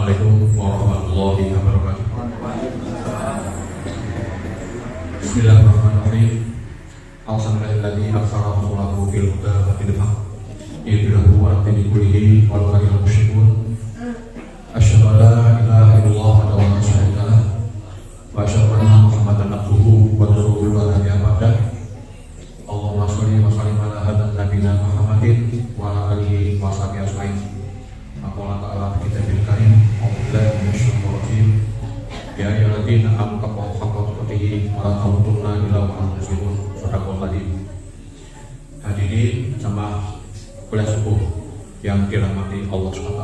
Assalamualaikum warahmatullahi wabarakatuh. Bismillahirrahmanirrahim. Alhamdulillahilladzi arsala rasulahu bil huda wa dinil haqq yudhhirahu 'ala dini kullihi walau karihal musyrikun. Asyhadu an la ilaha illallah wa la syarika lah wa asyhadu anna Muhammadan abduhu wa rasuluhu la nabiyya ba'dahu. Allahumma shalli wa sallim ala hadzal nabiyina Muhammadin wa ala alihi wa sahbihi ajmain. Allah Ta'ala kitabil karim Alhamdulillah minasyaitonir ya ayyuhalladzina amanu haqqa tuqatih wa la tamutunna illa wa antum muslimun. Shadaqallahul adzim. Hadirin jamaah kuliah subuh yang dirahmati Allah SWT,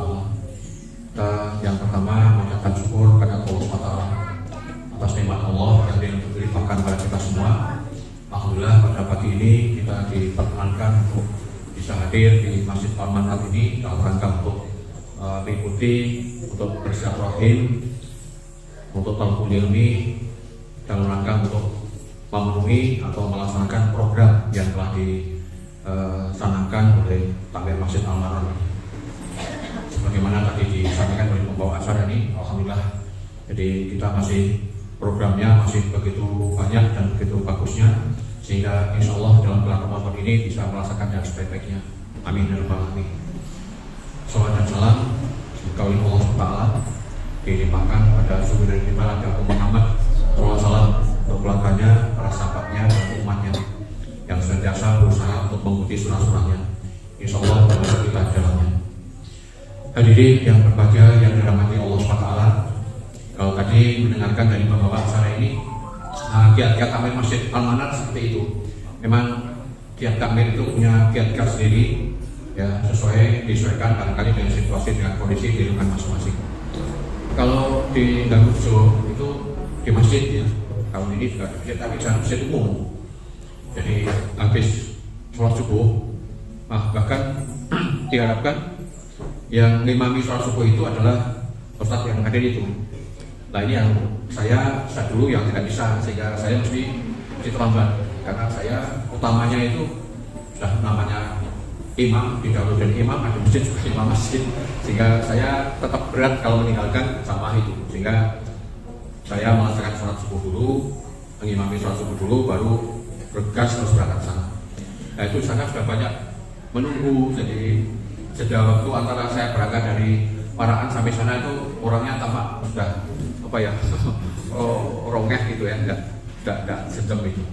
kita yang pertama mengucapkan syukur kepada Allah SWT atas nikmat Allah yang dilimpahkan pada kita semua. Alhamdulillah pada pagi ini kita diperkenankan untuk bisa hadir di Masjid Al-Manhal ini dalam rangka untuk mengikuti untuk bersilaturahim, untuk talaqul ilmi, dalam rangka untuk memenuhi atau melaksanakan program yang telah dicanangkan oleh Takmir Masjid Al-Manhal. Sebagaimana tadi disampaikan oleh pembawa acara ini, alhamdulillah, jadi kita masih programnya masih begitu banyak dan begitu bagusnya, sehingga insya Allah dalam bulan Ramadan ini bisa melaksanakan yang sebaik-baiknya. Amin ya rabbal alamin. Salam dan salam kaulin Allah SWT dilimpahkan pada sumber dari Nabi Muhammad SAW untuk keluarganya, para sahabatnya, dan umatnya yang senantiasa berusaha untuk mengikuti surah-surahnya. Insya Allah termasuk kita dalamnya. Hadirin yang berbahagia yang dirahmati Allah SWT, kalau tadi mendengarkan dari pembawa acara ini, kiat-kiat takmir Masjid Al-Manhal seperti itu. Memang kiat takmir itu punya kiat-kiat sendiri, ya, disesuaikan barangkali dengan situasi, dengan kondisi di lingkungan masing-masing. Kalau di Dagujo itu di masjid, ya, kalau ini juga tapi di masjid umum. Jadi habis sholat subuh, bahkan diharapkan yang ngimami sholat subuh itu adalah ustadz yang hadir itu. Nah ini yang saya dulu yang tidak bisa, sehingga saya mesti terlambat karena saya utamanya itu sudah namanya imam, didahulukan imam, ada masjid juga imam masjid, sehingga saya tetap berat kalau meninggalkan sama itu, sehingga saya melaksanakan sholat subuh dulu, mengimami sholat subuh dulu, baru bergegas terus berangkat sana. Nah itu sana sudah banyak menunggu, jadi jeda waktu antara saya berangkat dari Parakan sampai sana itu orangnya tampak sudah apa ya rongeh gitu ya, tidak sejam itu.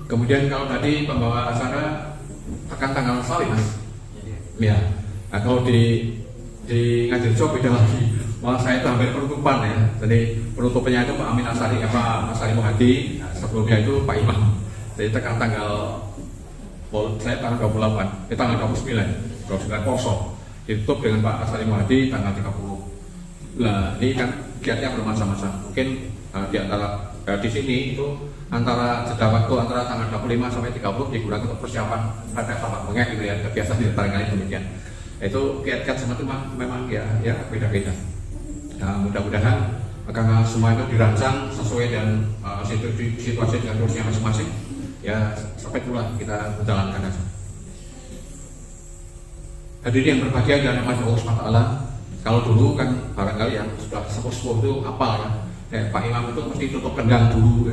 Kemudian kalau tadi pembawa acara akan tanggal salib mas, ya. Nah kalau di Ngadirejo beda lagi, malah saya itu hampir penutupan ya. Jadi penutupannya itu Pak Amin Asari, Pak Asari Muhadi. Nah, sebelumnya itu Pak Imam. Jadi tekan tanggal saya tanggal 28, tanggal 29 kosong. Ditutup dengan Pak Asari Muhadi tanggal 30. Nah ini kan kiatnya bermacam-macam. Mungkin di antara di sini itu antara jeda waktu antara tanggal 25 sampai 30 digunakan untuk persiapan ada tapak mengek gitu ya, biasa di barangkali demikian. Itu kiat-kiat semacam itu memang ya beda-beda. Nah mudah-mudahan karena semua itu dirancang sesuai dan situasi dan kondisinya masing-masing, ya sampai itulah kita menjalankan aja. Hadirin yang berbahagia dan rahmat Allah SWT, kalau dulu kan barangkali yang sudah sepuh-sepuh itu hafal ya, Pak Imam itu mesti tutup kendang dulu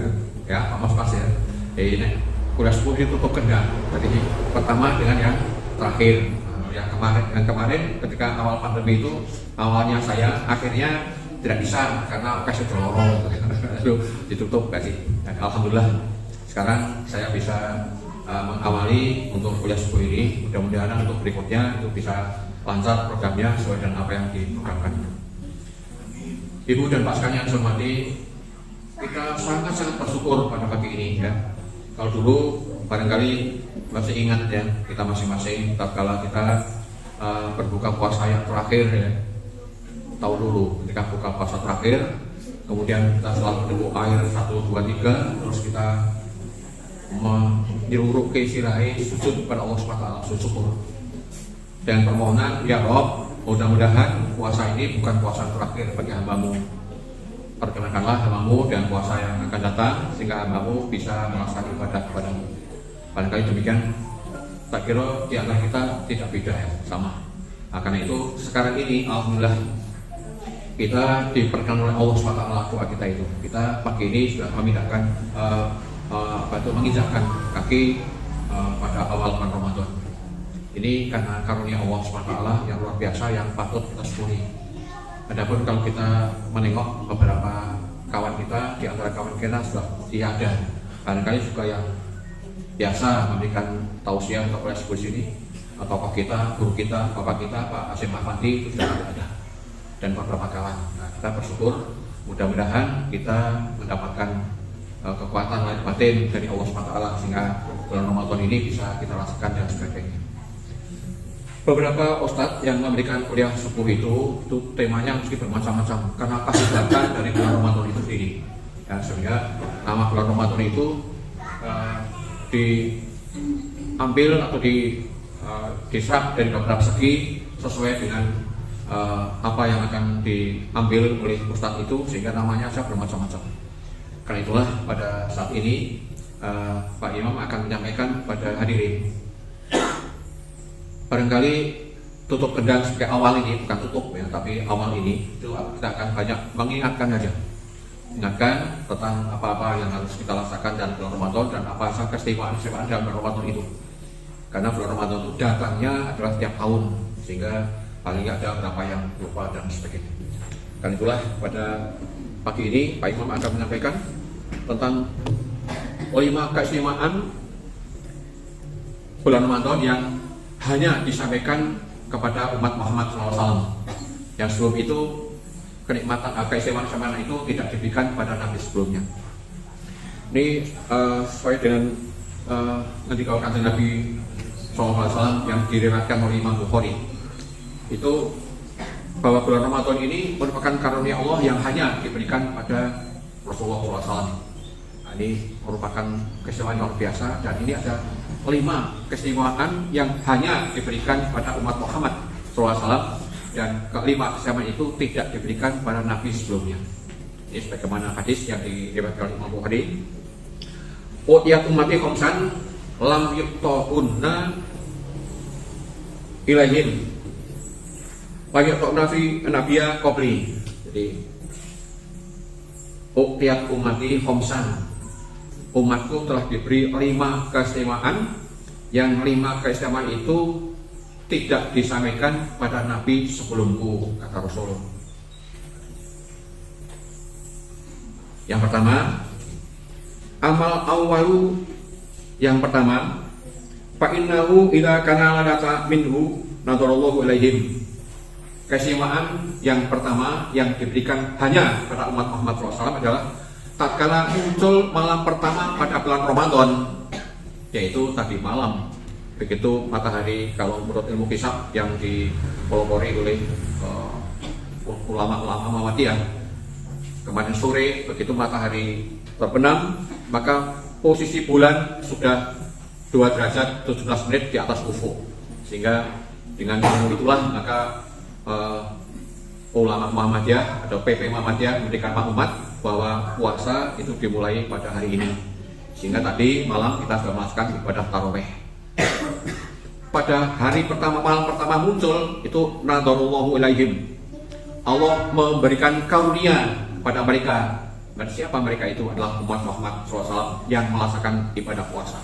ya Pak Mas Pas ya. Ini kuliah sepuh itu tutup kendang. Jadi pertama dengan yang terakhir, yang kemarin ketika awal pandemi itu awalnya saya, akhirnya tidak bisa karena kasih lorong lalu ditutup kasih. Dan alhamdulillah sekarang saya bisa mengawali untuk kuliah subuh ini. Mudah-mudahan untuk berikutnya itu bisa lancar programnya sesuai dengan apa yang diprogramkan. Ibu dan Pak sekalian yang hormati, kita sangat-sangat bersyukur pada pagi ini ya. Kalau dulu barangkali masih ingat ya, kita masing-masing tatkala kita berbuka puasa yang terakhir ya, tahu dulu ketika buka puasa terakhir, kemudian kita selalu menunggu air 1, 2, 3, terus kita diruruk ke sirai sujud kepada Allah SWT, syukur dan permohonan, ya Rob, mudah-mudahan puasa ini bukan puasa terakhir bagi hambamu. Perkenankanlah hambamu dan puasa yang akan datang sehingga hambamu bisa melaksanakan ibadah kepadamu. Barangkali demikian, tak kira di antara kita tidak beda ya, sama. Nah, karena itu sekarang ini alhamdulillah kita diperkenan oleh Allah SWT doa kita itu. Kita pagi ini sudah memindahkan menginjakkan kaki pada awal bulan Ramadan. Ini karena karunia Allah SWT yang luar biasa yang patut kita syukuri. Adapun kalau kita menengok beberapa kawan kita, di antara kawan kita sudah tiada. Barangkali juga yang biasa memberikan tausiah atau kelas di sini, atau kita, guru kita, bapak kita, Pak Asim Afandi itu sudah ada, dan beberapa kawan. Nah, kita bersyukur, mudah-mudahan kita mendapatkan kekuatan lahir batin dari Allah SWT sehingga bulan Ramadan ini bisa kita rasakan dan sebagainya. Beberapa ustadz yang memberikan kuliah subuh itu temanya mesti bermacam-macam karena kehebatan dari bulan Ramadan itu sendiri. Ya, sehingga nama bulan Ramadan itu diambil atau diserap dari beberapa segi sesuai dengan apa yang akan diambil oleh ustadz itu, sehingga namanya saja bermacam-macam. Karena itulah pada saat ini Pak Imam akan menyampaikan pada hadirin. Barangkali tutup kendang sebagai awal ini, bukan tutup ya, tapi awal ini itu kita akan banyak mengingatkan aja. Ingatkan tentang apa-apa yang harus kita rasakan dalam bulan Ramadan dan apa saja keistimewaan dalam bulan Ramadan itu. Karena bulan Ramadan itu datangnya adalah setiap tahun, sehingga paling nggak ada berapa yang lupa dan sebagainya. Karena itulah pada pagi ini Pak Imam akan menyampaikan tentang 5 keistimewaan bulan Ramadan yang hanya disampaikan kepada umat Muhammad SAW. Yang sebelum itu kenikmatan keistimewaan itu tidak diberikan kepada Nabi sebelumnya. Ini sesuai dengan nanti kalau kata Nabi SAW yang diriwayatkan oleh Imam Bukhari, itu bahwa bulan Ramadan ini merupakan karunia Allah yang hanya diberikan pada Rasulullah SAW. Nah, ini merupakan keistimewaan yang luar biasa, dan ini ada 5 keistimewaan yang hanya diberikan pada umat Muhammad SAW, dan kelima keistimewaan itu tidak diberikan pada Nabi sebelumnya. Ini sebagaimana hadis yang diriwayatkan oleh Imam Bukhari. Utiyat ummati khamsan lam yuqta'unna ilaihin wa yuqta'unna fi nabiyya qabli. Jadi utiyat ummati khamsan, umatku telah diberi 5 keistimewaan, yang 5 keistimewaan itu tidak disampaikan pada Nabi sebelumku, kata Rasul. Yang pertama, amal awalu, yang pertama, fa innahu idza kana laka minhu nadarallahu ilaihim. Keistimewaan yang pertama yang diberikan hanya pada umat Muhammad SAW adalah tatkala muncul malam pertama pada bulan Ramadan, yaitu tadi malam. Begitu matahari, kalau menurut ilmu hisab yang dipelopori oleh ulama-ulama Muhammadiyah, kemarin sore begitu matahari terbenam, maka posisi bulan sudah 2 derajat 17 menit di atas ufuk. Sehingga dengan ilmu itulah maka ulama Muhammadiyah atau PP Muhammadiyah memberikan maklumat bahwa puasa itu dimulai pada hari ini. Sehingga tadi malam kita sudah melaksanakan ibadah tarawih. Pada hari pertama, malam pertama muncul itu nadarullahu ilaihim, Allah memberikan karunia pada mereka. Dan siapa mereka itu? Adalah umat Muhammad SAW yang melaksanakan ibadah puasa.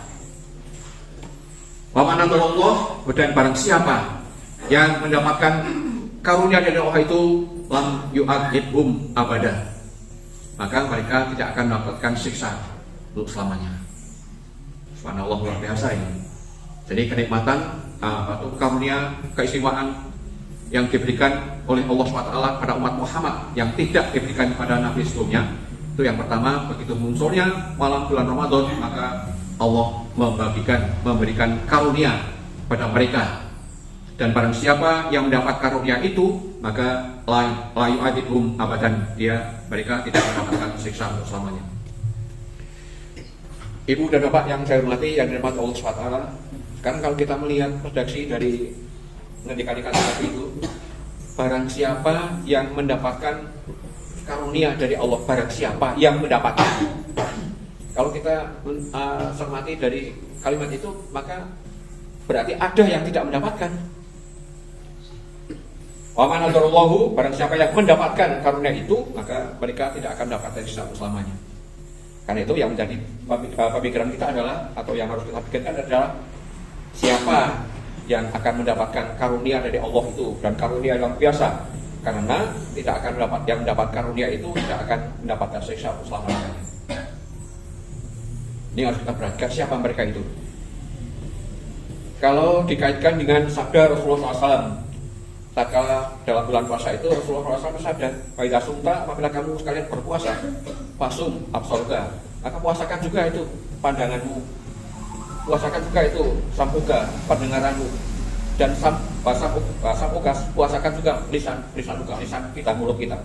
Wa man nadarullah, dan barang siapa yang mendapatkan karunia dari Allah itu, lam yu'adzibhum abada, maka mereka tidak akan mendapatkan siksa untuk selamanya. Subhanallah, luar biasa ini. Jadi kenikmatan atau karunia keistimewaan yang diberikan oleh Allah SWT pada umat Muhammad yang tidak diberikan pada Nabi sebelumnya, itu yang pertama, begitu munculnya malam bulan Ramadan, maka Allah memberikan karunia pada mereka. Dan barang siapa yang mendapat karunia itu, maka la yu'adzibhum abadan, mereka tidak mendapatkan siksa untuk selamanya. Ibu dan Bapak yang saya hormati, yang dirahmati Allah SWT, sekarang kalau kita melihat redaksi dari ngendikan tadi itu, barang siapa yang mendapatkan karunia dari Allah, barang siapa yang mendapatkan. Kalau kita cermati dari kalimat itu, maka berarti ada yang tidak mendapatkan. Wa man nadarallahu, barang siapa yang mendapatkan karunia itu, maka mereka tidak akan mendapatkan siksa selamanya. Karena itu yang menjadi pemikiran kita adalah, atau yang harus kita pikirkan adalah, siapa yang akan mendapatkan karunia dari Allah itu, dan karunia yang biasa. Karena tidak akan mendapat karunia itu tidak akan mendapatkan siksa selamanya. Ini harus kita perhatikan siapa mereka itu. Kalau dikaitkan dengan sabda Rasulullah SAW, tatkala dalam bulan puasa itu Rasulullah SAW bersabda, "Faidha sumta, apabila kamu sekalian berpuasa, fasum absorga, maka puasakan juga itu pandanganmu, puasakan juga itu sampuga, pendengaranmu, dan sampuga, puasakan juga lisan kita, mulut kita.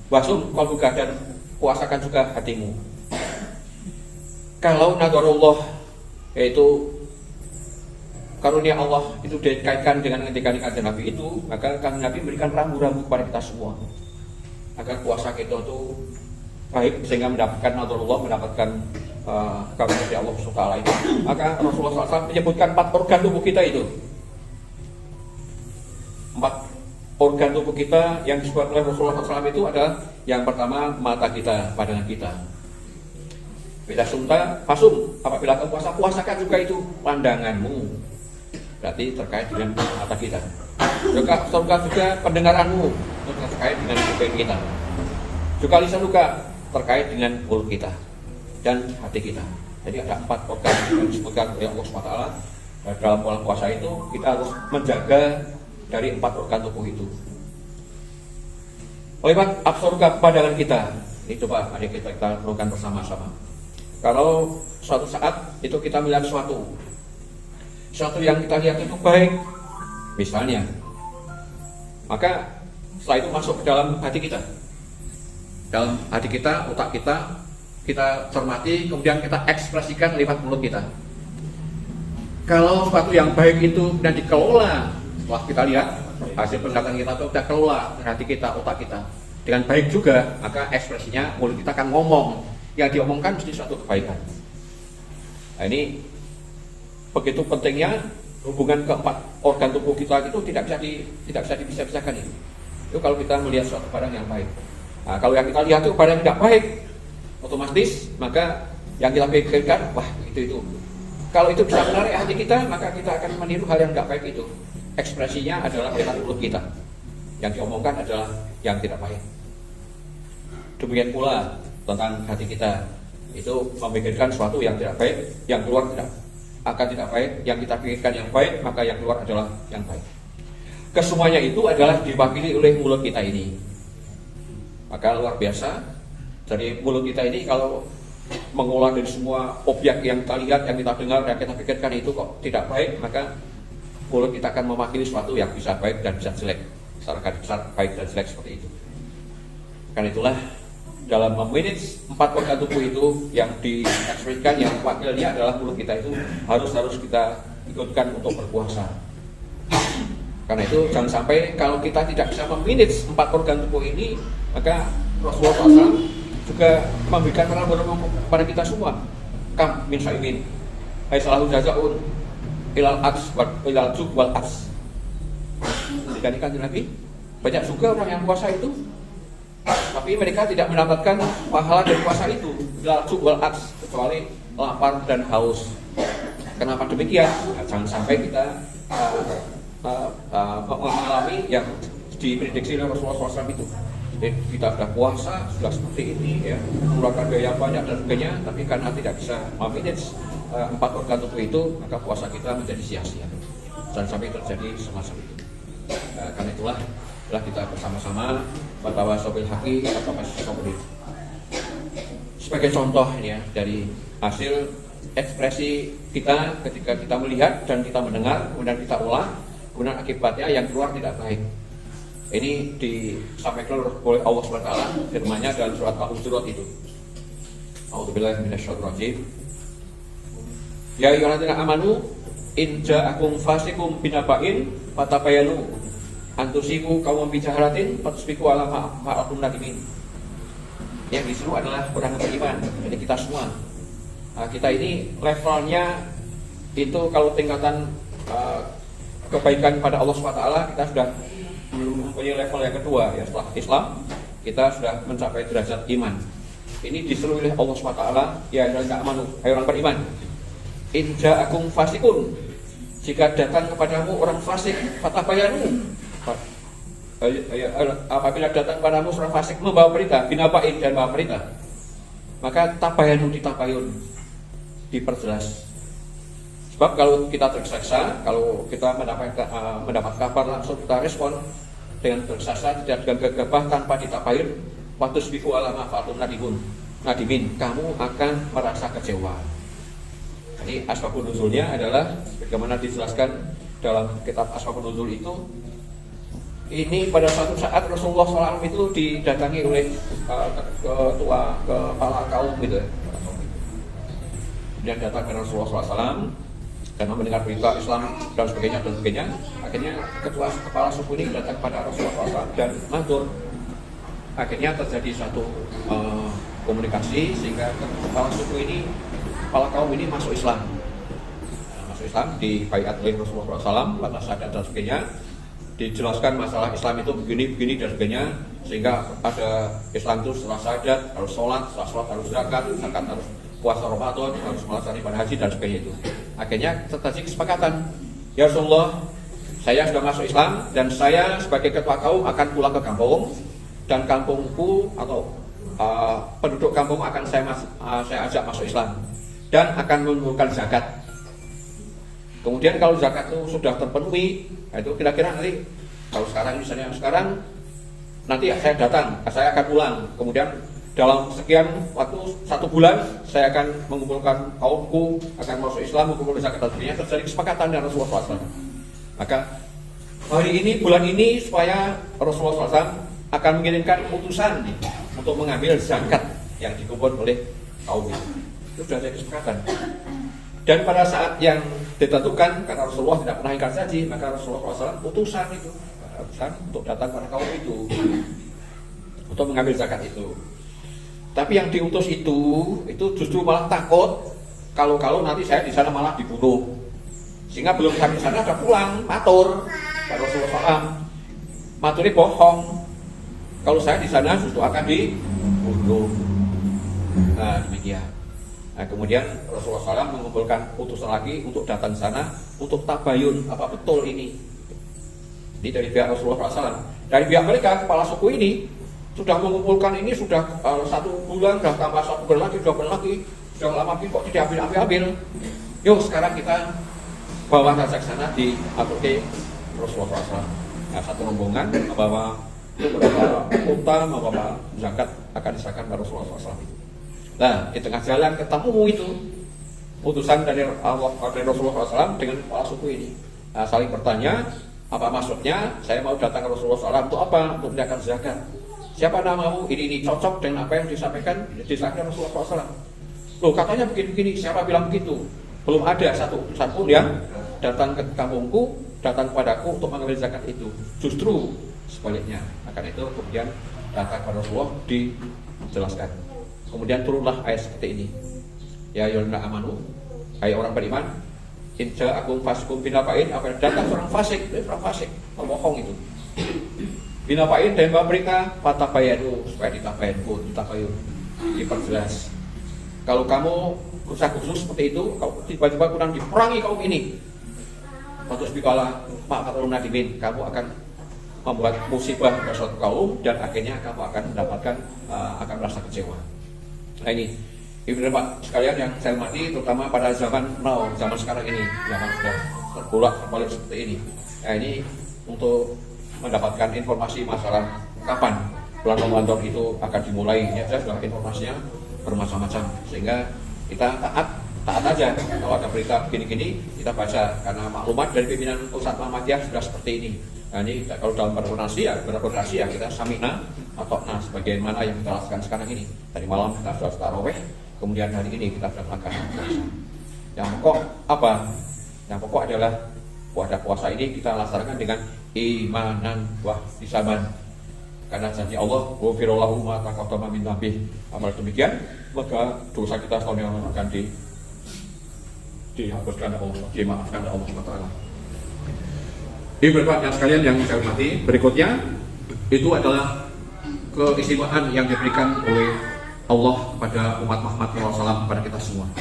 Wasum qalbuka, dan puasakan juga hatimu." Kalau nadarullah, yaitu karunia Allah itu dikaitkan dengan ketika kanjeng Nabi itu, maka kanjeng Nabi memberikan rambu-rambu kepada kita semua agar puasa kita itu baik sehingga mendapatkan nadarullah, mendapatkan karunia dari Allah SWT itu. Maka Rasulullah SAW menyebutkan 4 organ tubuh kita itu. 4 organ tubuh kita yang disebut oleh Rasulullah SAW itu adalah, yang pertama mata kita, pandangan kita. Bila sumta fasum, apabila kamu puasa, puasakan juga itu pandanganmu. Berarti terkait dengan mata kita. Juga pendengaranmu, terkait dengan kuping kita. Juga lisan juga terkait dengan mulut kita dan hati kita. Jadi ada 4 organ yang disebutkan oleh Allah SWT. Dalam bulan puasa itu kita harus menjaga dari 4 organ tubuh itu. Lewat absorga pandangan kita. Ini coba mari kita lakukan bersama-sama. Kalau suatu saat itu kita melihat sesuatu yang kita lihat itu baik, misalnya, maka setelah itu masuk ke dalam hati kita, otak kita cermati, kemudian kita ekspresikan lewat mulut kita. Kalau sesuatu yang baik itu dan dikelola, setelah kita lihat hasil penglihatan kita itu kita kelola hati kita, otak kita dengan baik juga, maka ekspresinya mulut kita akan ngomong. Yang diomongkan mesti suatu kebaikan. Nah, ini begitu pentingnya hubungan keempat organ tubuh kita itu tidak bisa dipisah-pisahkan ini. Itu kalau kita melihat suatu barang yang baik. Nah, kalau yang kita lihat itu barang yang tidak baik, otomatis maka yang kita pikirkan, wah itu. Kalau itu bisa menarik hati kita, maka kita akan meniru hal yang tidak baik itu. Ekspresinya adalah lewat mulut kita. Yang diomongkan adalah yang tidak baik. Demikian pula tentang hati kita, itu memikirkan sesuatu yang tidak baik, yang keluar tidak baik. Yang kita pikirkan yang baik, maka yang keluar adalah yang baik. Kesemuanya itu adalah diwakili oleh mulut kita ini. Maka luar biasa, dari mulut kita ini kalau mengolah dari semua objek yang kita lihat, yang kita dengar, yang kita pikirkan itu kok tidak baik, maka mulut kita akan mewakili sesuatu yang bisa baik dan bisa jelek. Secara garis besar baik dan jelek seperti itu. Karena itulah dalam memanage 4 organ tubuh itu yang diekspresikan, yang wakilnya adalah mulut kita itu harus kita ikutkan untuk berpuasa. Karena itu jangan sampai kalau kita tidak bisa memanage 4 organ tubuh ini, maka Rasulullah SAW juga memberikan rambu-rambu kepada kita semua. Kam min syai'in salahu jazaun ilal aks ilal juk wal aks. Dikatakan Nabi, banyak juga orang yang puasa itu, tapi mereka tidak mendapatkan pahala dari puasa itu, wal aks, kecuali lapar dan haus. Kenapa demikian? Nah, jangan sampai kita mengalami yang diprediksi oleh Rasulullah SAW itu. Jadi kita sudah puasa, sudah seperti ini, ya, mengeluarkan biaya banyak dan sebagainya, tapi karena tidak bisa memanage 4 organ tubuh itu, maka puasa kita menjadi sia-sia. Jangan sampai terjadi semacam itu. Karena itulah kita bersama-sama bahwa sobil haki atau sobil. Sebagai contoh ya dari hasil ekspresi kita ketika kita melihat dan kita mendengar, kemudian kita ulang, kemudian akibatnya yang keluar tidak baik. Ini disampaikan oleh Allah SWT firman-Nya dalam surat Al-Hujurat itu. A'udzubillahi minasyaitonir rajim. Ya ayyuhalladzina amanu in ja'akum fasiqun binaba'in fatabayanu antusiku kaum bijaharatin fatusbiku ala ma'akum nadimin. Yang disuruh adalah orang beriman, jadi kita semua. Kita ini levelnya itu kalau tingkatan kebaikan pada Allah SWT kita sudah belum mempunyai level yang kedua, ya setelah Islam kita sudah mencapai derajat iman. Ini disuruh oleh Allah SWT, ya ayyuhalladzina amanu, hai orang beriman, in ja'akum fasikun, jika datang kepadamu orang fasik, fatabayanu, apabila datang kepadamu orang fasik membawa berita, binabain dan membawa berita, maka tabayanu, ditabayun, diperjelas. Sebab kalau kita tergesa-gesa, kalau kita mendapat kabar langsung kita respon dengan tergesa-gesa, tidak dengan gegabah, tanpa ditabayun, watus biku alama fa'atum nadimin, kamu akan merasa kecewa. Jadi asbabun nuzulnya adalah bagaimana dijelaskan dalam kitab Asbabun Nuzul itu. Ini pada suatu saat Rasulullah SAW itu didatangi oleh ketua kepala kaum gitu ya. Dan datang ke Rasulullah SAW karena mendengar berita Islam dan sebagainya. Akhirnya ketua kepala suku ini datang kepada Rasulullah SAW dan matur. Akhirnya terjadi satu komunikasi sehingga kepala suku ini, kepala kaum ini masuk Islam. Masuk Islam di baiat oleh Rasulullah SAW, lantas syahadat dan sebagainya. Dijelaskan masalah Islam itu begini dan sebagainya, sehingga ada Islam itu setelah syahadat harus sholat, setelah sholat harus zakat harus puasa Ramadan, harus melaksanakan ibadah haji dan sebagainya itu. Akhirnya terjadi kesepakatan, ya Rasulullah, saya sudah masuk Islam dan saya sebagai ketua kaum akan pulang ke kampung, dan kampungku atau penduduk kampung akan saya ajak masuk Islam dan akan mengumpulkan zakat. Kemudian kalau zakat itu sudah terpenuhi, itu kira-kira nanti kalau sekarang nanti saya datang, saya akan pulang. Kemudian dalam sekian waktu 1 bulan saya akan mengumpulkan kaumku, akan masuk Islam, mengumpulkan zakat dan sebagainya. Terjadi kesepakatan dengan Rasulullah SAW. Maka hari ini, bulan ini, supaya Rasulullah SAW akan mengirimkan utusan untuk mengambil zakat yang dikumpulkan oleh kaum itu. Itu sudah jadi kesepakatan. Dan pada saat yang ditentukan, karena Rasulullah tidak pernah ingkar janji, maka Rasulullah SAW utusan untuk datang pada kaum itu untuk mengambil zakat itu. Tapi yang diutus itu justru malah takut kalau nanti saya di sana malah dibunuh, sehingga belum sampai di sana ada pulang matur pada Rasulullah SAW. Maturnya bohong, kalau saya di sana justru akan dibunuh. Nah, demikian. Nah, kemudian Rasulullah SAW mengumpulkan utusan lagi untuk datang sana untuk tabayun apa betul ini. Ini dari pihak Rasulullah SAW. Dari pihak mereka, kepala suku ini sudah mengumpulkan ini sudah 1 bulan, sudah tambah 1 bulan lagi, 2 bulan lagi, sudah lama kok tidak ambil. Yuk sekarang kita bawa saja ke sana di Rasulullah SAW. Nah, satu rombongan membawa beberapa unta, membawa zakat akan diserahkan pada Rasulullah SAW. Nah, di tengah jalan ketemu itu utusan dari Rasulullah SAW dengan kepala suku ini. Nah, saling bertanya, apa maksudnya? Saya mau datang ke Rasulullah SAW untuk apa? Untuk menjaga zakat. Siapa namamu? Ini cocok dengan apa yang disampaikan Rasulullah SAW. Loh, katanya begini-begini. Siapa bilang begitu? Belum ada satu utusan pun yang datang ke kampungku, datang kepadaku untuk mengambil zakat itu. Justru sebaliknya. Maka itu kemudian datang kepada Rasulullah dijelaskan. Kemudian turunlah ayat seperti ini. Ya ayyuhalladzina amanu, hai orang beriman, in ja'akum fasiqun binabain, apabila datang seorang fasik, pembohong itu. Binabain dan membawa berita, fatabayanu, supaya ditabayun, diperjelas. Kalau kamu khusus seperti itu, kalau tiba-tiba kurang diperangi kaum ini, patut bikala ma'atul nadimin, kamu akan membuat musibah ke suatu kaum dan akhirnya kamu akan mendapatkan akan merasa kecewa. Nah ini ibu dan bapak sekalian yang saya hormati, terutama pada zaman sekarang ini, zaman sudah terbalik seperti ini. Nah ini untuk mendapatkan informasi masalah kapan bulan Ramadan itu akan dimulai, ini saja sudah informasinya bermacam-macam, sehingga kita taat aja. Kalau ada berita begini-gini kita baca, karena maklumat dari pimpinan pusat Muhammadiyah sudah seperti ini. Nah ini kalau dalam berkoordinasi ya kita samina atau sebagaimana yang kita lakukan sekarang ini. Tadi malam kita sudah tarawih, kemudian hari ini kita sudah melakukan puasa. Yang pokok apa? Yang pokok adalah puasa ini kita laksanakan dengan imanan wa ihsaban. Karena janji Allah, ghufirallahu ma taqaddama min dzambi. Amal demikian, maka dosa kita setahun yang lalu akan dihapuskan Allah, dimaafkan Allah SWT. Ibu bapak yang sekalian yang saya hormati, berikutnya itu adalah keistimewaan yang diberikan oleh Allah pada umat Muhammad SAW kepada kita semua.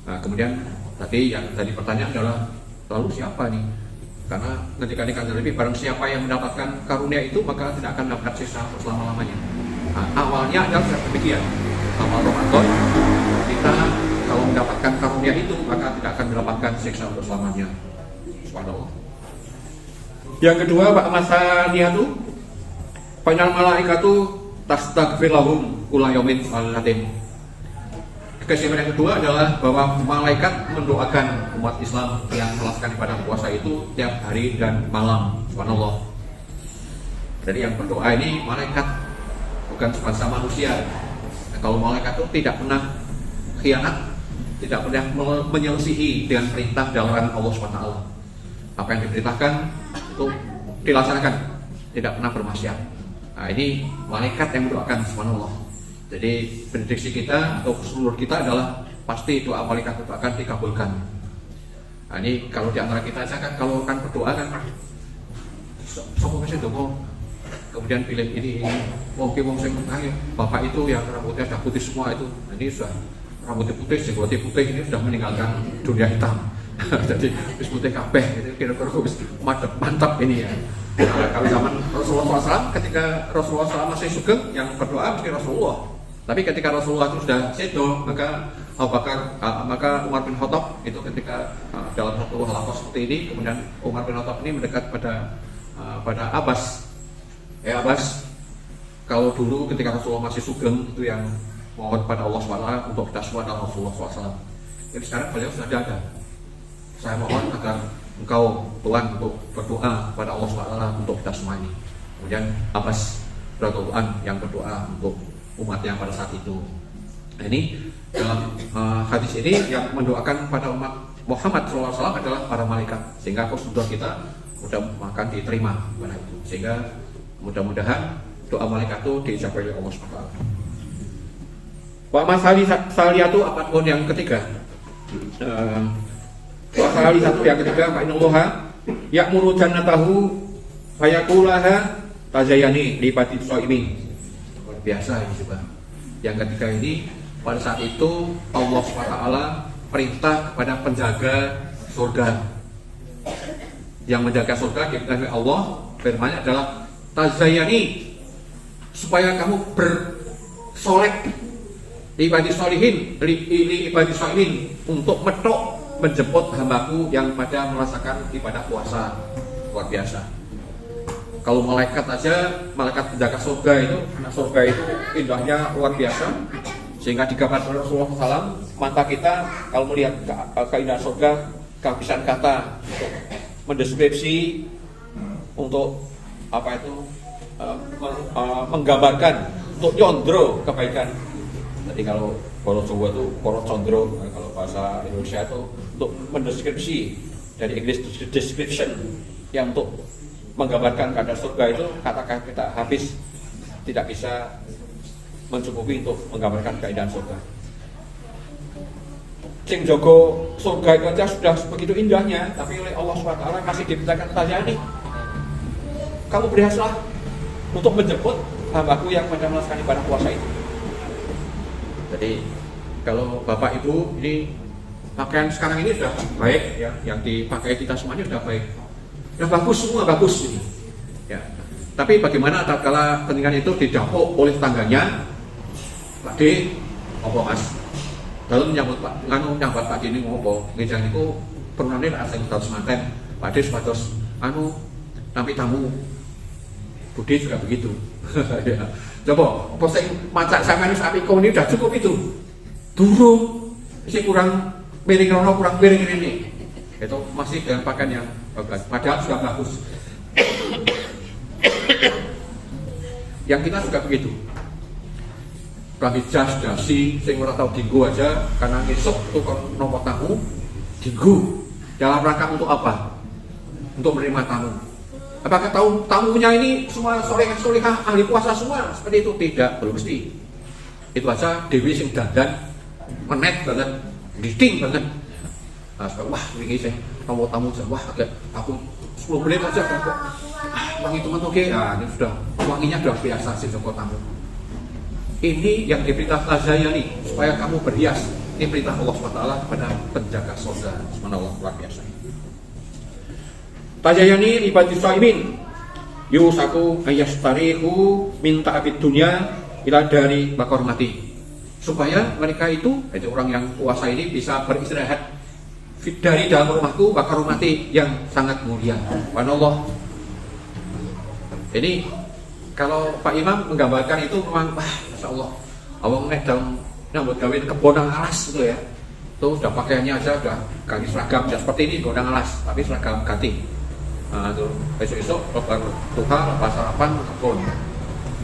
Nah, kemudian tadi yang tadi pertanyaan adalah lalu siapa nih? Karena ketika dikatakan lebih barang siapa yang mendapatkan karunia itu maka tidak akan dapat siksa selama-lamanya. Nah, awalnya adalah demikian. Awal Ramadan kita kalau mendapatkan karunia itu maka tidak akan mendapatkan siksa selamanya. Subhanallah. Yang kedua, Pak Masaniyatu, panjang malaikatu tastaghfir lahum kula yaumin al-latin. Kesimpulan yang kedua adalah bahwa malaikat mendoakan umat Islam yang melaksanakan ibadah puasa itu tiap hari dan malam. Subhanallah. Jadi yang berdoa ini malaikat, bukan sebangsa manusia. Nah, kalau malaikat itu tidak pernah khianat, tidak pernah menyelisihi dengan perintah dan larangan Allah SWT. Apa yang diperintahkan itu dilaksanakan, tidak pernah bermaksiat. Nah, ini malaikat yang mendoakan. Subhanallah. Jadi prediksi kita atau seluruh kita adalah pasti doa malaikat itu akan dikabulkan. Nah, ini kalau di antara kita saja kan kalau kan berdoa kan sopo mesti doa kemudian pilih ini wong sing ayo bapak itu yang rambutnya sudah putih semua itu. Nah, ini sudah rambutnya putih, jenggotnya putih, ini sudah meninggalkan dunia hitam. Jadi wis putih kabeh itu kira-kira wis mantap ini ya. Nah, kalau zaman Rasulullah SAW, ketika Rasulullah SAW masih sugeng, yang berdoa mesti Rasulullah. Tapi ketika Rasulullah itu sudah sedo, maka maka Umar bin Khattab itu ketika dalam satu halaqah seperti ini, kemudian Umar bin Khattab ini mendekat pada Abbas. Abbas, kalau dulu ketika Rasulullah masih sugeng itu yang mohon pada Allah SWT untuk kita semua adalah Rasulullah SAW. Jadi sekarang beliau sudah ada. Saya mohon agar engkau Tuhan untuk berdoa kepada Allah SWT untuk kita semua ini. Kemudian Abbas radhiyallahu anhu yang berdoa untuk umatnya pada saat itu. Nah, ini dalam hadis ini yang mendoakan pada umat Muhammad SAW adalah para malaikat, sehingga doa kita mudah akan diterima pada itu. Sehingga mudah-mudahan doa malaikat itu diijabah oleh Allah SWT. Wa masali saliyatu apapun yang ketiga. Wa satu yang ketiga, fa innallaha ya'muru jannatahu fayaqulaha tazayyani li batil shaimin. Luar biasa ini juga. Yang ketiga ini pada saat itu Allah SWT perintah kepada penjaga surga. Yang menjaga surga diperintahkan Allah firman-Nya adalah tazayyani, supaya kamu bersolek li batil sholihin, li batil shaimin, untuk metok menjemput hambaku yang pada merasakan ibadah puasa. Luar biasa. Kalau malaikat aja, malaikat penjaga surga itu indahnya luar biasa. Sehingga digambarkan Rasulullah SAW, mata kita kalau melihat keindahan surga kehabisan kata untuk mendeskripsi, untuk apa itu menggambarkan, untuk nyondro kebaikan. Jadi kalau Jawa itu poro condro, kalau bahasa Indonesia itu untuk mendeskripsi, dari English description, yang untuk menggambarkan keadaan surga itu kata-kata kita habis, tidak bisa mencukupi untuk menggambarkan keindahan surga. Sing Joko surga itu aja sudah begitu indahnya, tapi oleh Allah SWT masih dimintakan tanya nih, kamu berhasil untuk menjemput hambaku yang pada melaksanakan ibadah puasa itu. Jadi kalau bapak ibu ini pakaian sekarang ini sudah baik ya, yang dipakai kita semuanya sudah baik, sudah bagus, semua bagus ini ya. Tapi bagaimana tatkala ketinggian itu didapuk oleh tangganya, Pak D, apa mas? Dalam menyambut Pak, nyambut Pak D ini ngopo? Ngejang itu pernah nih asing tahun semanten, Pak D sebatas nampi tamu, Budi juga begitu. Ya. Coba, apa sing macak sampeyan wis apik ini udah cukup itu. Durung, isi kurang piring rono, kurang piring ini. Itu masih dengan pakaian yang bagus, padahal sudah bagus. Yang kita juga begitu. Kami jas dasi, sing ora tau dinggo aja, karena ngesuk tuh nomor tamu, dinggo. Dalam rangka untuk apa? Untuk menerima tamu. Apakah tamunya ini semua solehah ahli puasa semua seperti itu? Tidak, belum mesti. Itu aja dewi sing dandan menet banget, liting banget. Wah ini saya tamu wah agak aku 10 menit aja kan kok wangi teman oke. Nah, ini sudah wanginya sudah biasa sih Joko tamu. Ini yang diperintah Tazayani supaya kamu berhias. Ini perintah Allah SWT kepada penjaga surga. Subhanallah, luar biasa. Tazayani ibadis shaimin yusaku ayastarihu minta abid dunia ila dari makormati, supaya mereka itu orang yang puasa ini bisa beristirahat dari dalam rumahku makormati yang sangat mulia. Subhanallah. Ini kalau Pak Imam menggambarkan itu memang Masya Allah, awang dalam nyambut gawe kebonang alas gitu ya. Tuh udah pakaiannya aja udah ganti seragam seperti ini, gondang alas tapi seragam ganti. Nah, tuh besok-besok lebar tuha, lepas sarapan kebon.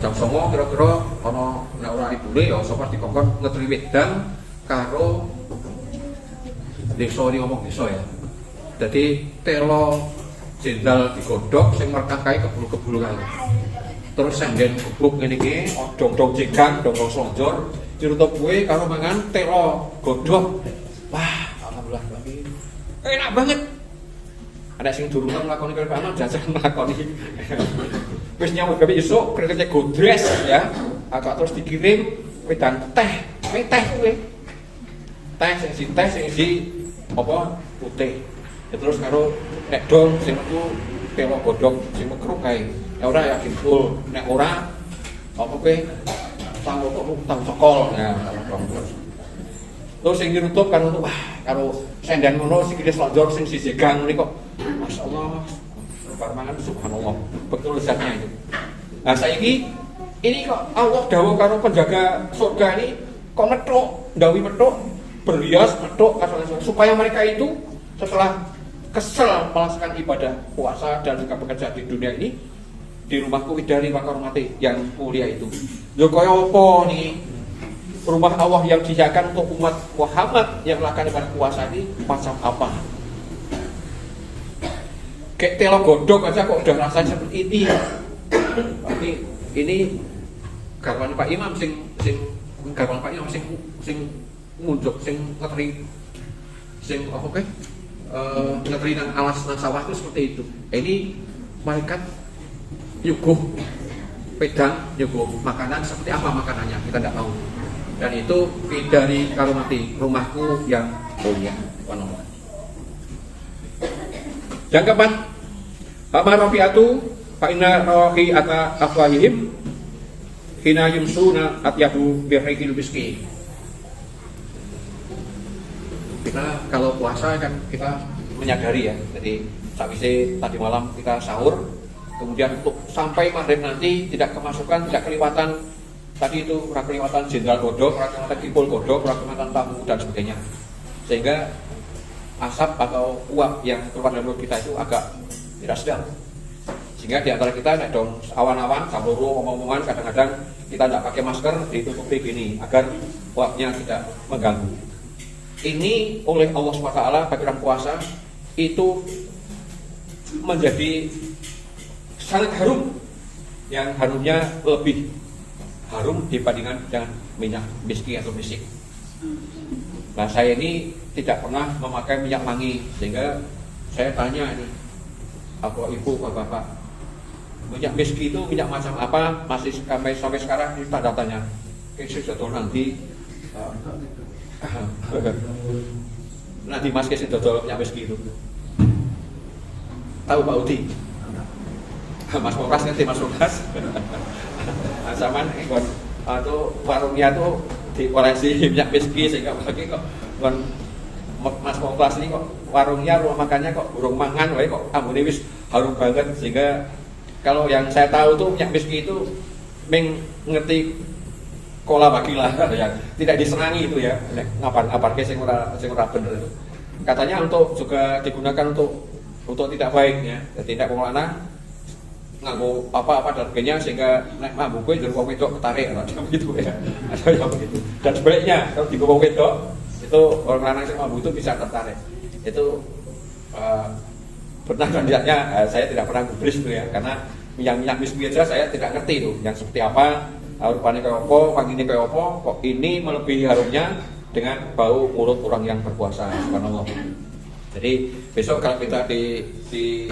Jam 09.00 kira-kira ana nek ora ibune ya sapa dikongkon ngetri dan karo desa ini ngomong desa ya. Jadi telo jendal digodhog sing merkakai kebul-kebul kae. Terus senden gebuk ngene iki, dong-dong jegang, dong-dong slonjor, dirutup kuwe karo mangan telo godhog. Wah, alhamdulillah iki enak banget. Ada sing durung nglakoni karo Pak Aman jajan nglakoni. Wis nyambut gawe esuk kredite godres ya. Agak terus dikirim wedang teh. Teh kuwe. Teh sing isi apa putih. Ya, terus karo nek dong sing metu telo godhog sing mekruk kae. Ya ora yakin full. Nek ora apa kowe tang cokol. Nah, terus sing dirutup kan untuk karo senden ngono sikile slonjor sing sijegang ngene kok. Masyaallah. Bar mangan subhanallah. Betul lezatnya itu. Nah, saiki ini kok Allah dawuh karo penjaga surga ini kok metuk, ndawi metuk, berhias metuk supaya mereka itu setelah kesel melaksanakan ibadah puasa dan juga bekerja di dunia ini di rumahku widari makormati yang mulia itu. Lho kaya apa nih? Rumah Allah yang disediakan untuk umat Muhammad yang melakukan ibadah puasa ini macam apa? Kayak telo godhog aja kok udah rasanya seperti ini. Tapi ini garwane Pak Imam sing garwane Pak Imam sing ngunjuk sing ngetri sing apa kae? Ngetri nang alas nang sawah itu seperti itu. Ini malaikat nyuguh pedang, nyuguh makanan seperti apa makanannya kita tidak tahu. Dan itu dari karomati rumahku yang mulia. Yang keempat, Pak Rafi'atu fa inna rawahi ata afwahihim hina yumsuna atyadu birrihil miski. Kita kalau puasa kan kita menyadari ya. Jadi sakwise tadi malam kita sahur, kemudian untuk sampai maghrib nanti tidak kemasukan, tidak kelewatan tadi itu kelewatan jenderal godhog, kelewatan kipul godhog, kelewatan tamu dan sebagainya. Sehingga asap atau uap yang keluar dari mulut kita itu agak tidak sedang. Sehingga di antara kita nek dong awan-awan, samluru omong-omongan kadang-kadang kita tidak pakai masker ditutupi gini agar uapnya tidak mengganggu. Ini oleh Allah SWT bagi orang puasa itu menjadi sangat harum, yang harumnya lebih harum dibandingkan dengan minyak miski atau misik. Nah, saya ini tidak pernah memakai minyak wangi, sehingga saya tanya ini apa ibu, bapak, minyak miski itu minyak macam apa? Masih sampai sekarang kita tanya. Kesih dodol nanti nanti mas kesih dodol minyak miski itu. Tahu Pak Udi? Mas Mokas nanti Mas Mokas. Zaman itu warungnya tuh dikoleksi minyak miski sehingga bagi kok Mas Mokas ini kok warungnya rumah makannya kok burung mangan wae kok ambune wis harum banget, sehingga kalau yang saya tahu tuh minyak miski itu ngerti kola bagilah ya, tidak diserangi itu ya, ngapar ke sing ora bener itu. Katanya untuk juga digunakan untuk tidak baik ya, tidak pengelolaan nganggo apa-apa dan sebagainya sehingga nek mabuk kowe njur wong wedok ketarik macam gitu ya. Ada yang begitu. Dan sebaliknya kalau di wong wedok itu orang lanang sing mabuk itu bisa tertarik. Itu benar dan tidaknya saya tidak pernah gubris itu ya, karena minyak miski aja saya tidak ngerti itu yang seperti apa, rupanya kayak apa, wanginya kayak apa, kok ini melebihi harumnya dengan bau mulut orang yang berpuasa. Subhanallah. Jadi besok kalau kita di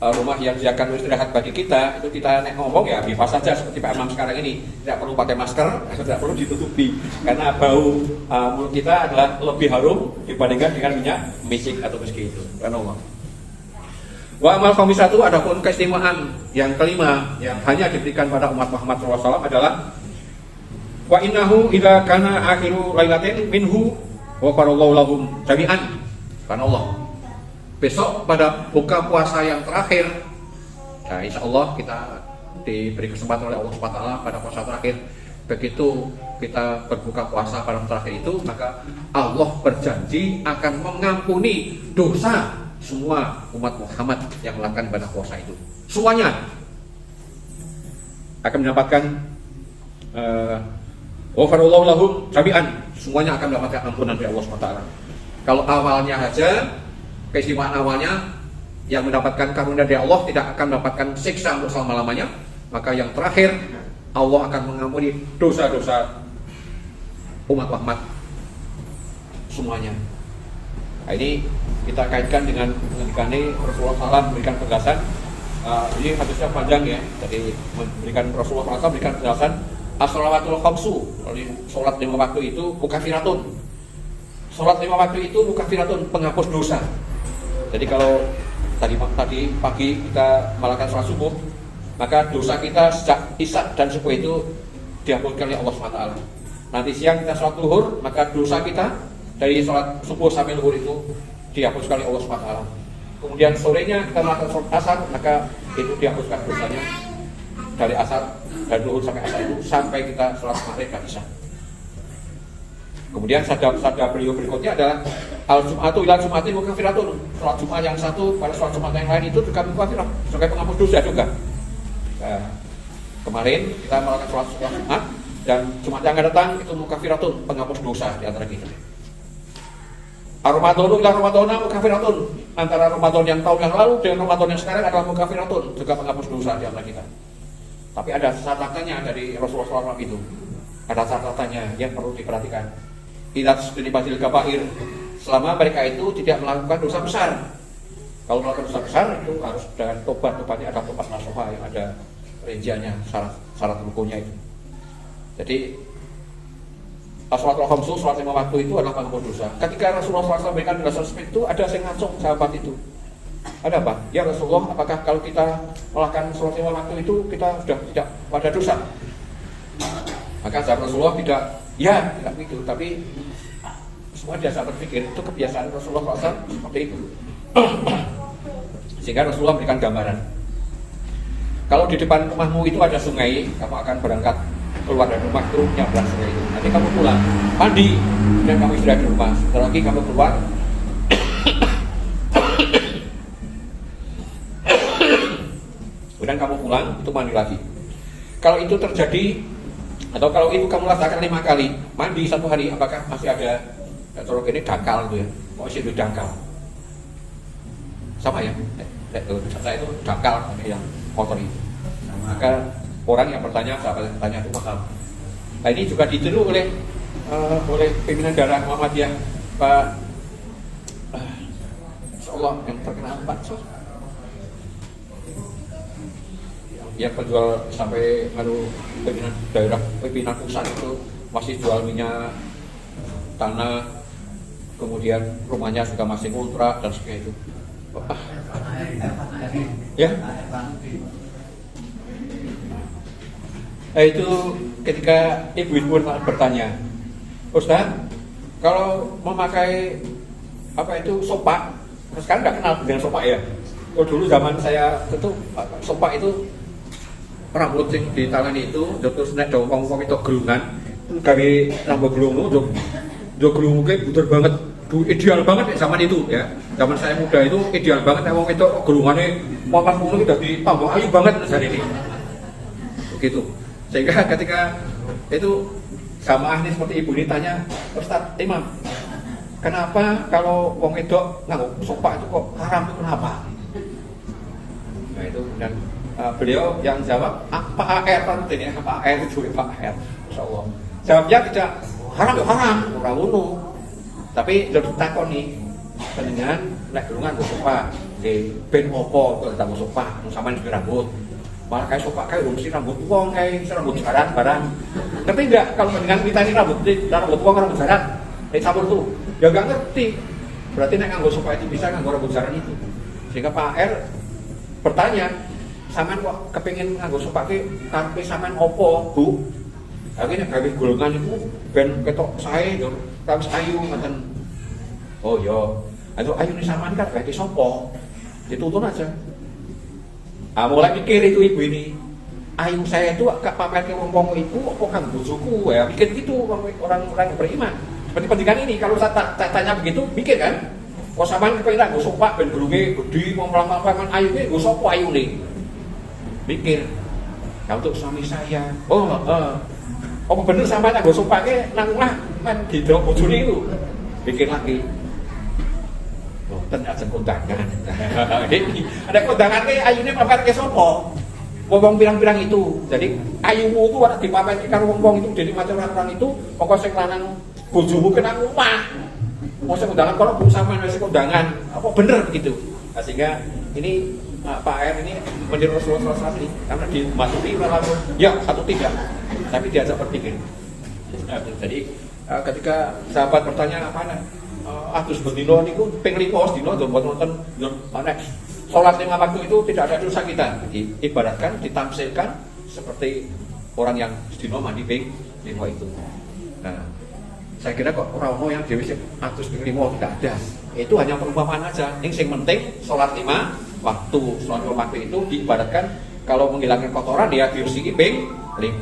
rumah yang disediakan istirahat bagi kita, itu kita ngomong ya bebas saja seperti Pak Imam sekarang ini, tidak perlu pakai masker, tidak perlu ditutupi, karena bau mulut kita adalah lebih harum dibandingkan dengan minyak misik atau miski itu. Karena Allah. Wa amal khamisatu, adapun keistimewaan yang kelima yang hanya diberikan pada umat Muhammad SAW adalah wa innahu idza kana akhiru lailatin minhu wa farallahu lahum jami'an. Karena Allah besok pada buka puasa yang terakhir, nah insya Allah kita diberi kesempatan oleh Allah SWT pada puasa terakhir. Begitu kita berbuka puasa pada terakhir itu, maka Allah berjanji akan mengampuni dosa semua umat Muhammad yang melakukan ibadah puasa itu. Semuanya akan mendapatkan wafarallahu lahum jami'an, semuanya akan mendapatkan ampunan dari Allah SWT. Kalau awalnya saja, keistimewaan awalnya yang mendapatkan karunia dari Allah tidak akan mendapatkan siksa untuk selama-lamanya, maka yang terakhir Allah akan mengampuni dosa-dosa umat Muhammad semuanya. Nah, ini kita kaitkan dengan ini Rasulullah SAW memberikan penjelasan. Ini hadisnya panjang ya. Jadi memberikan Rasulullah SAW memberikan penjelasan as-shalawatul khamsu, sholat 5 waktu itu mukafiratun. Sholat 5 waktu itu mukafiratun, penghapus dosa. Jadi kalau tadi pagi kita melakukan sholat subuh, maka dosa kita sejak isya dan subuh itu dihapuskan oleh Allah SWT. Nanti siang kita sholat zuhur, maka dosa kita dari sholat subuh sampai zuhur itu dihapuskan oleh Allah SWT. Kemudian sorenya kita melakukan sholat asar, maka itu dihapuskan dosanya dari asar, dari zuhur sampai asar itu, sampai kita sholat maghrib dan isya. Kemudian sabda beliau berikutnya adalah al-jum'atu ila jum'ati mukafiratun. Sholat Jumat yang satu pada sholat Jumat yang lain itu juga mukafirat, sebagai penghapus dosa juga. Nah, kemarin kita melakukan sholat Jumat dan Jumat yang akan datang itu mukafiratun, penghapus dosa di antara kita. Ar-Ramadhanu ila Ramadhana mukafiratun. Antara Ramadan yang tahun yang lalu dengan Ramadan yang sekarang adalah mukafiratun, juga penghapus dosa di antara kita. Tapi ada catatannya dari Rasulullah SAW itu. Ada catatannya yang perlu diperhatikan. Idat dinibatil kabair, selama mereka itu tidak melakukan dosa besar. Kalau melakukan dosa besar itu harus dengan tobatnya ada tobat nasuha yang ada rinciannya, syarat rukunnya itu. Jadi as-shalatul khamsu, sholat 5 waktu itu adalah penghapus dosa. Ketika Rasulullah SAW memberikan penjelasan seperti itu, ada yang ngacung sahabat itu. Ada apa? Ya Rasulullah, apakah kalau kita melakukan sholat 5 waktu itu kita sudah tidak pada dosa? Maka sahabat Rasulullah tidak begitu, tapi semua dia berpikir itu kebiasaan Rasulullah SAW seperti itu. Sehingga Rasulullah memberikan gambaran. Kalau di depan rumahmu itu ada sungai, kamu akan berangkat keluar dari rumah itu nyabrang sungai itu. Nanti kamu pulang, mandi, dan kamu istirahat di rumah. Setelah lagi kamu keluar, kemudian kamu pulang, itu mandi lagi. Kalau itu terjadi, atau kalau itu kamu rasakan 5 kali mandi 1 hari, apakah masih ada kalau ini dangkal gitu ya? Masih itu dangkal. Sama ya? Saya itu dangkal yang kotor itu. Maka orang yang bertanya, sahabat yang bertanya itu paham. Nah ini juga ditiru oleh pimpinan daerah Muhammadiyah Pak Insyaallah yang terkenal Pak yang penjual sampai pimpinan daerah, pimpinan pusat itu masih jual minyak tanah, kemudian rumahnya juga masih kontrak dan sebagainya itu. Ya. Nah, itu ketika ibu-ibu bertanya, Ustaz, kalau memakai sopak, sekarang nggak kenal dengan sopak ya. Kalau dulu zaman saya itu sopak itu rambut yang ditalani itu, terus nek do wong-wong itu gelungan, gawe rambut gelungu, do gelungu butuh banget, ideal banget ya zaman itu ya. Zaman saya muda itu ideal banget, wong itu gelungannya papan puluh udah ditambah ayu banget hari ini. Begitu. Sehingga ketika itu sama ahli seperti ibu ini tanya, Ustaz Imam, kenapa kalau wong itu nganggo sopak itu kok haram, itu kenapa? Nah itu dan beliau yang jawab Pak AR penting ya, Pak AR itu Pak AR, insyaallah. Jawabnya tidak haram, orang ngono. Tapi udah ditakoni, Dengan nek dulu nganggo sopak, nggih ben opo kok nganggo sopak, sampean duwe rambut. Malah kayak sopak kayak mesti rambut wong kayak rambut jaran barang. Ngerti enggak kalau dengan mitani rambut wong rambut jaran? Campur tuh. Ya enggak ngerti. Berarti nek nganggo sopak itu bisa nganggo rambut jaran itu. Sehingga Pak R bertanya, sampean kok kepengin nganggo sopak ki karepe sampean opo, Bu? Akhirnya gawe golongan itu ben ketok sae yo, terus ayu ngoten. Oh iya. Aduh, ayo nih sampean kan berarti sopo? Dituntun aja. Mulai mikir itu ibu ini. Ayu saya itu gak pamer ke wong itu apa kan bojoku ya. Mikir gitu orang-orang beriman. Seperti pendidikan ini kalau saya tanya begitu, mikir kan? Kok sampean kepengin nggo sopak ben gulunge gedhi mau melang-melang ayu ki nggo sopo ayune? Mikir. Nah, untuk suami saya. Oh, apa bener sampean nggo sopake nang omah men didok bojone itu? Pikir lagi. Oh, ternyata kondangan. Ada kondangan ke ayune pamer ke sopo? Wong pirang-pirang itu. Jadi ayumu itu ora dipamerke karo wong-wong itu dene macam orang itu, pokok sing lanang bojomu ke nang omah. Mosok kondangan kalau belum sampean wis kondangan. Apa bener begitu? Nah, sehingga ini Pak R ini meniru Rasulullah SAW ini karena dimasuki langsung ya atau tidak, tapi diajak berpikir. Jadi ketika sahabat bertanya apa nih? Atus bendino niku ping 5 dino do wonten nek salat 5 waktu itu tidak ada dosa kita. Ibaratkan ditamsilkan seperti orang yang sedino mandi ping 5 itu. Nah, saya kira kok ora ono yang dhewe sing atus ping 5 tidak ada. Itu hanya perumpamaan aja. Yang penting salat 5 waktu. Salat 5 waktu itu diibaratkan kalau menghilangkan kotoran dia diursiki ping 5.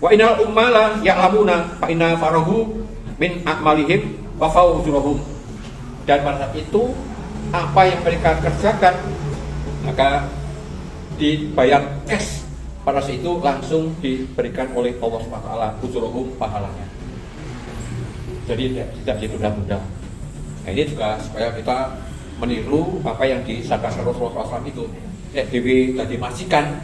Wa innal ummala ya'lamuna fa inna farahu min a'malihim wa fawzurahum. Dan pada saat itu apa yang mereka kerjakan maka dibayar cash pada saat itu langsung diberikan oleh Allah Subhanahu wa taala ujurahum pahalanya. Jadi tidak ditunda-tunda. Nah, ini juga supaya kita meniru apa yang disabdakan Rasulullah SAW itu. Dewi tadi majikan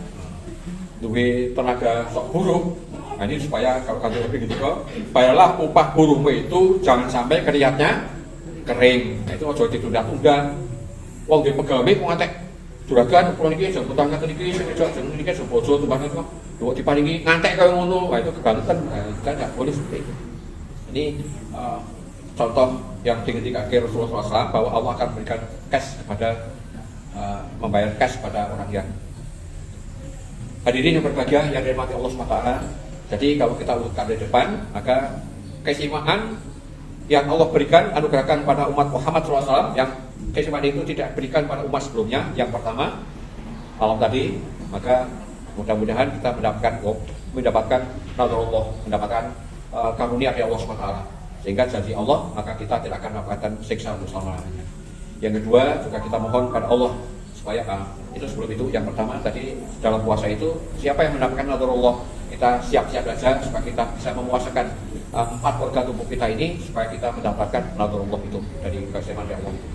duwe tenaga sok buruk. Nah, ini supaya kalau kalian lebih gitu kok, bayarlah upah buruhmu itu jangan sampai keringatnya kering. Nah, itu ojo ditunda-tunda. Wong di pegawai mau ngantek juragan pulau niki jam utang ngaten iki sing jam niki jam bojo tumbang itu kok diparingi ngantek kaya ngono. Nah, itu kebangetan. Nah, kan enggak boleh seperti itu. Ini contoh yang dikatakan Rasulullah SAW bahwa Allah akan memberikan cash kepada membayar cash pada orang yang hadirin yang berbahagia yang dirahmati Allah SWT. Jadi kalau kita urutkan dari depan, maka keistimewaan yang Allah berikan, anugerahkan pada umat Muhammad SAW yang keistimewaan itu tidak berikan pada umat sebelumnya. Yang pertama, malam tadi, maka mudah-mudahan kita mendapatkan Allah, mendapatkan karunia dari Allah SWT. Sehingga janji Allah, maka kita tidak akan mendapatkan siksa untuk selama-lamanya. Yang kedua, juga kita mohon pada Allah supaya itu sebelum itu yang pertama tadi dalam puasa itu siapa yang mendapatkan Allah, kita siap-siap saja supaya kita bisa memuasakan 4 organ tubuh kita ini supaya kita mendapatkan Allah itu dari keistimewaan Allah itu.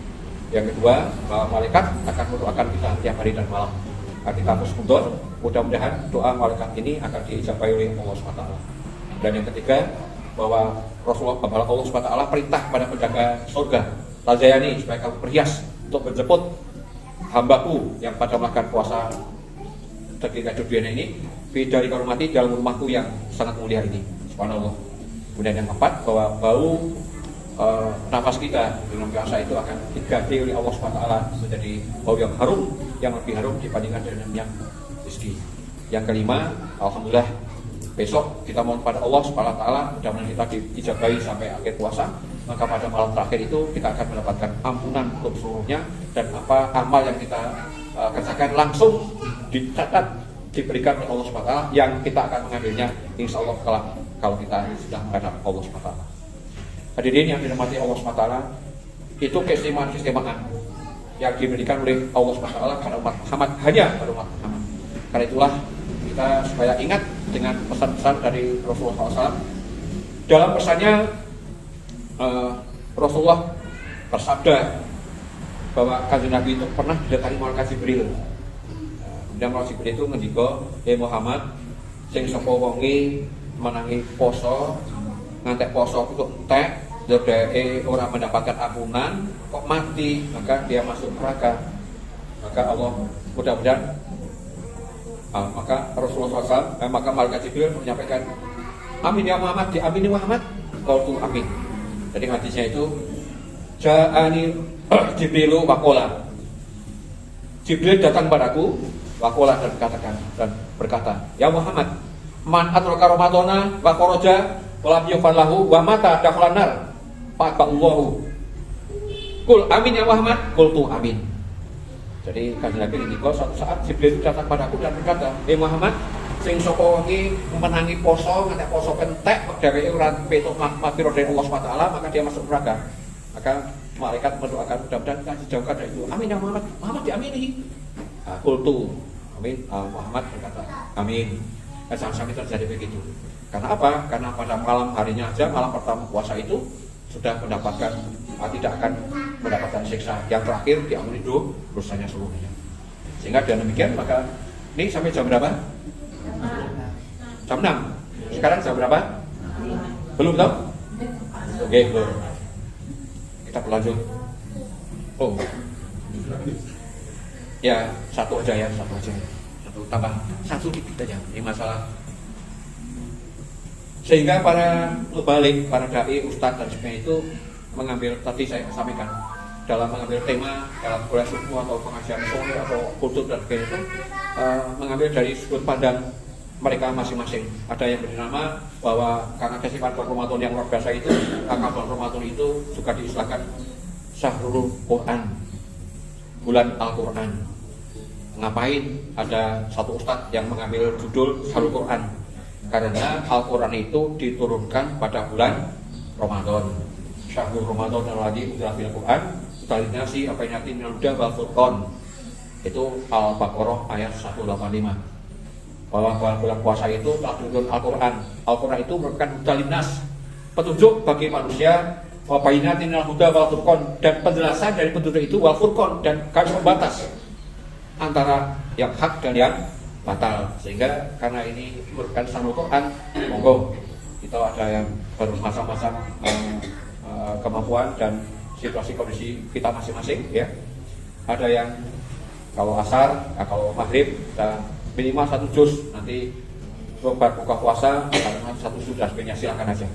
Yang kedua, bahwa malaikat akan mendoakan kita tiap hari dan malam. Kita terus mundur, mudah-mudahan doa malaikat ini akan diijabahi oleh Allah SWT. Dan yang ketiga, bahwa Allah SWT perintah pada penjaga surga, Tazayani, supaya kamu berhias untuk menjemput hambaku yang pada melakukan puasa ketika dunia ini dari karomati dalam rumahku yang sangat mulia ini. Subhanallah. Kemudian yang keempat, bahwa bau nafas kita dengan puasa itu akan diganti oleh Allah SWT menjadi bau yang harum, yang lebih harum dibandingkan dengan yang rizki. Yang kelima, alhamdulillah besok kita mohon pada Allah SWT mudah-mudahan kita diijabahi sampai akhir puasa. Maka pada malam terakhir itu kita akan mendapatkan ampunan untuk seluruhnya, dan apa amal yang kita kerjakan langsung dicatat diberikan oleh Allah SWT yang kita akan mengambilnya insya Allah kalau kita sudah menghadap Allah SWT. Hadirin yang dirahmati Allah SWT, itu keistimewaan yang diberikan oleh Allah SWT kepada umat Muhammad, hanya pada umat Muhammad. Karena itulah kita supaya ingat dengan pesan-pesan dari Rasulullah SAW. Dalam pesannya Rasulullah bersabda bahwa kanjeng Nabi itu pernah didatangi malaikat Jibril. Kemudian malaikat Jibril itu ngendika, Muhammad, sing sapa wonge menangi poso, ngantek poso kudu entek, orang mendapatkan ampunan kok mati, maka dia masuk neraka. Maka Allah mudah-mudahan maka Rasulullah SAW maka malaikat Jibril menyampaikan, amin ya Muhammad, diamini Muhammad, qultu amin. Jadi hadisnya itu ja'ani Jibrilu waqala, Jibril datang padaku waqala dan berkata, ya Muhammad, man atraka Ramadana wa kharaja walam yufan lahu wa mata dakhalan nar fa'allahu. Qul amin ya Muhammad, qultu amin. Jadi kanjeng Nabi ngendika suatu saat Jibril datang padaku dan berkata, Muhammad, sing sapa wengi menangi poso nganti poso kentek dheweke ora petuk mati dari Allah SWT, maka dia masuk neraka. Maka malaikat mendoakan mudah-mudahan dijauhkan dari itu. Amin ya Muhammad, Muhammad diamini. Qultu amin, Muhammad berkata amin. Sampai terjadi begitu. Karena apa? Karena pada malam harinya aja, malam pertama puasa itu sudah mendapatkan tidak akan mendapatkan siksa. Yang terakhir diampuni dosanya seluruhnya. Sehingga dengan demikian maka ini sampai jam berapa? Jam 6. Sekarang jam berapa? Belum tahu? Oke, belum. Kita berlanjut. Oh. Ya, satu aja. Satu tambah. Satu dikit aja. Ini masalah. Sehingga para mubalik, para dai, ustadz dan sebagainya itu mengambil, tadi saya sampaikan, dalam mengambil tema dalam kuliah suku atau pengajian sore atau kultur dan sebagainya itu mengambil dari sudut pandang mereka masing-masing. Ada yang bernama bahwa karena kesibukan Ramadan yang luar biasa itu, maka bulan Ramadan itu juga diistilahkan Syahrul Quran, bulan Al-Quran. Ngapain ada satu ustadz yang mengambil judul Syahrul Quran? Karena Al-Quran itu diturunkan pada bulan Ramadan. Syahrul Ramadan alladzi unzila fil Quran utalinasi apa yang minal huda wal furqan. Itu Al-Baqarah ayat 185. Bahwa bulan puasa itu telah turun Al-Quran. Al-Quran itu merupakan hudalinas, petunjuk bagi manusia, wa bayyinatin minal huda wal furqan, dan penjelasan dari petunjuk itu wal furqan, dan garis pembatas antara yang hak dan yang batal. Sehingga karena ini merupakan Syahrul Quran, monggo kita ada yang baru masa-masa kemampuan dan situasi kondisi kita masing-masing ya. Ada yang kalau asar, kalau maghrib kita minimal 1 juz, nanti buka puasa karena 1 juz dan sebagainya, silakan aja.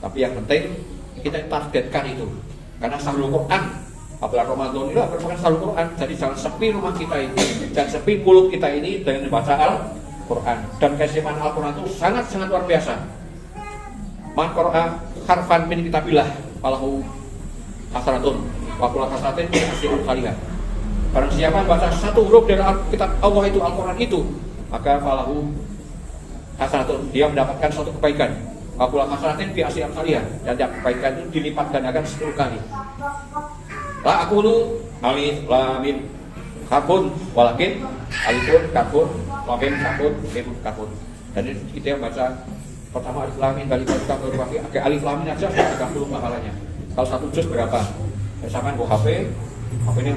Tapi yang penting kita targetkan itu, karena Syahrul Quran, apalagi Ramadan itu merupakan Syahrul Quran. Jadi jangan sepi rumah kita ini, jangan sepi mulut kita ini dengan membaca Al-Quran. Dan keistimewaan Al-Quran itu sangat-sangat luar biasa. Man qara'a harfan min kitabillah falahu hasanatun wa kullu hasanatin bi asyri amsalihah. Barang siapa membaca 1 huruf dari kitab Allah itu, Al-Quran itu, maka falahu hasanatun, dia mendapatkan suatu kebaikan. Wa kullu hasanatin bi asyri amsalihah, dan yang kebaikan itu dilipat gandakan 10 kali. La aqulu alif lam mim kafun walakin alifun kafun lam mim kafun mim kafun. Dan kita yang baca pertama alif lam mim kali kafun pakai alif lam mim aja 30 pahalanya. Kalau 1 juz berapa? Misalkan gua HP ini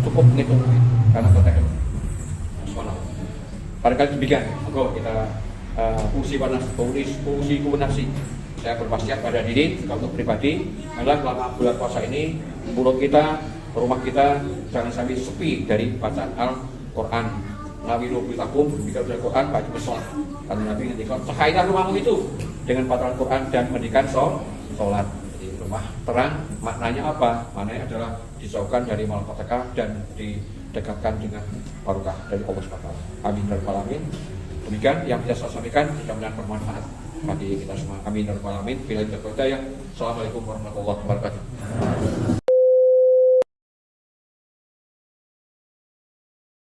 cukup ngitung karena kotak. Subhanallah. Barangkali demikian. Monggo kita fungsi komunikasi. Saya berwasiat pada diri untuk pribadi, adalah selama bulan puasa ini mulut kita, rumah kita jangan sampai sepi dari bacaan Al-Quran. Nabi Nubilakum jika baca Al-Quran baca sholat. Karena Nabi ngendikan cahaya rumahmu itu dengan bacaan Al-Quran dan mendirikan sholat. Jadi rumah terang maknanya apa? Maknanya adalah dijauhkan dari malapetaka dan didekatkan dengan barokah dari Allah SWT. Amin ya rabbal alamin. Demikian yang bisa saya sampaikan, mudah-mudahan bermanfaat bagi kita semua. Amin ya rabbal alamin. Bila kita berdaya. Assalamualaikum warahmatullahi wabarakatuh.